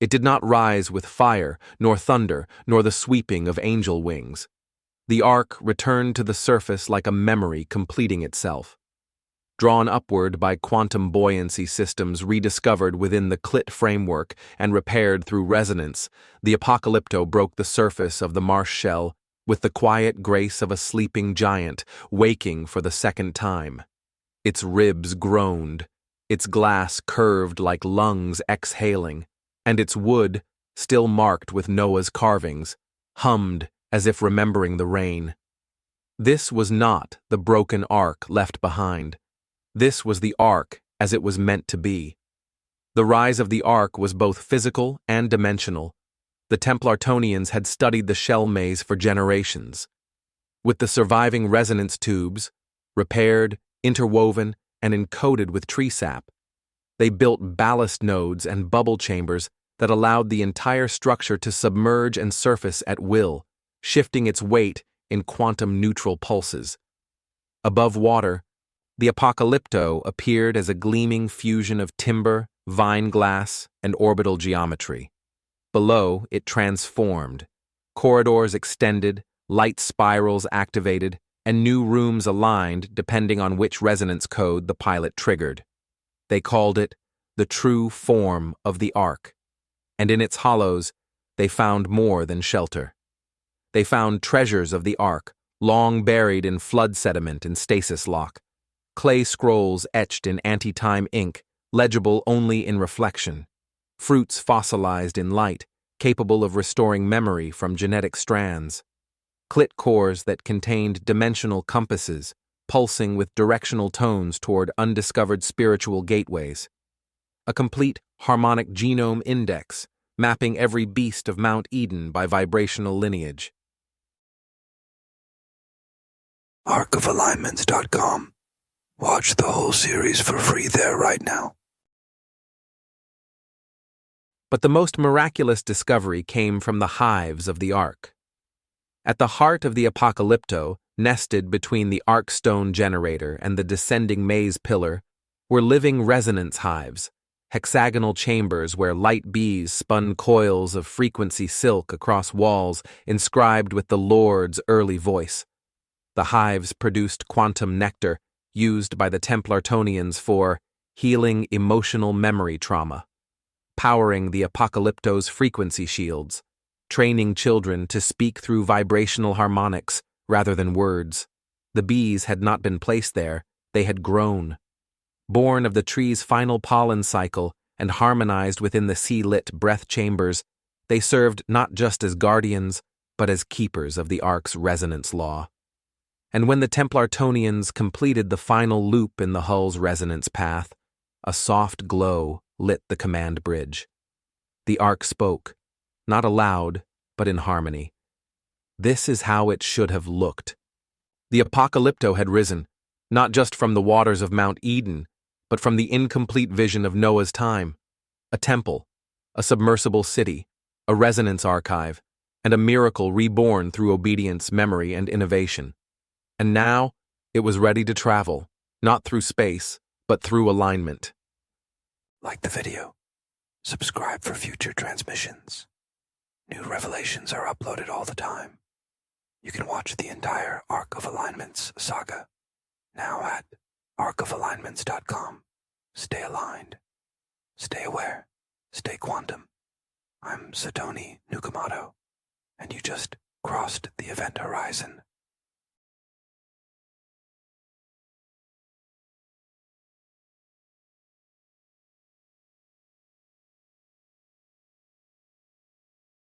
It did not rise with fire, nor thunder, nor the sweeping of angel wings. The ark returned to the surface like a memory completing itself. Drawn upward by quantum buoyancy systems rediscovered within the CLIT framework and repaired through resonance, the Apocalypto broke the surface of the marsh shell with the quiet grace of a sleeping giant waking for the second time. Its ribs groaned, its glass curved like lungs exhaling, and its wood, still marked with Noah's carvings, hummed as if remembering the rain. This was not the broken ark left behind. This was the ark as it was meant to be. The rise of the ark was both physical and dimensional. The Templartonians had studied the shell maze for generations. With the surviving resonance tubes, repaired, interwoven, and encoded with tree sap, they built ballast nodes and bubble chambers that allowed the entire structure to submerge and surface at will, shifting its weight in quantum-neutral pulses. Above water, the Apocalypto appeared as a gleaming fusion of timber, vine glass, and orbital geometry. Below, it transformed. Corridors extended, light spirals activated, and new rooms aligned depending on which resonance code the pilot triggered. They called it the true form of the ark, and in its hollows, they found more than shelter. They found treasures of the ark, long buried in flood sediment and stasis lock, clay scrolls etched in anti-time ink, legible only in reflection, fruits fossilized in light, capable of restoring memory from genetic strands, CLIT cores that contained dimensional compasses, pulsing with directional tones toward undiscovered spiritual gateways, a complete harmonic genome index, mapping every beast of Mount Eden by vibrational lineage. arcofalignments.com. Watch the whole series for free there right now. But the most miraculous discovery came from the hives of the ark. At the heart of the Apocalypto, nested between the ark stone generator and the descending maze pillar, were living resonance hives, hexagonal chambers where light bees spun coils of frequency silk across walls inscribed with the Lord's early voice. The hives produced quantum nectar, used by the Templartonians for healing emotional memory trauma, powering the Apocalypto's frequency shields, training children to speak through vibrational harmonics rather than words. The bees had not been placed there, they had grown. Born of the tree's final pollen cycle and harmonized within the CLIT breath chambers, they served not just as guardians, but as keepers of the ark's resonance law. And when the Templartonians completed the final loop in the hull's resonance path, a soft glow lit the command bridge. The ark spoke, not aloud, but in harmony. This is how it should have looked. The Apocalypto had risen, not just from the waters of Mount Eden, but from the incomplete vision of Noah's time. A temple, a submersible city, a resonance archive, and a miracle reborn through obedience, memory, and innovation. And now, it was ready to travel, not through space, but through alignment. Like the video. Subscribe for future transmissions. New revelations are uploaded all the time. You can watch the entire Arc of Alignments saga now at arcofalignments.com. Stay aligned. Stay aware. Stay quantum. I'm Satoshi Nukamoto, and you just crossed the event horizon.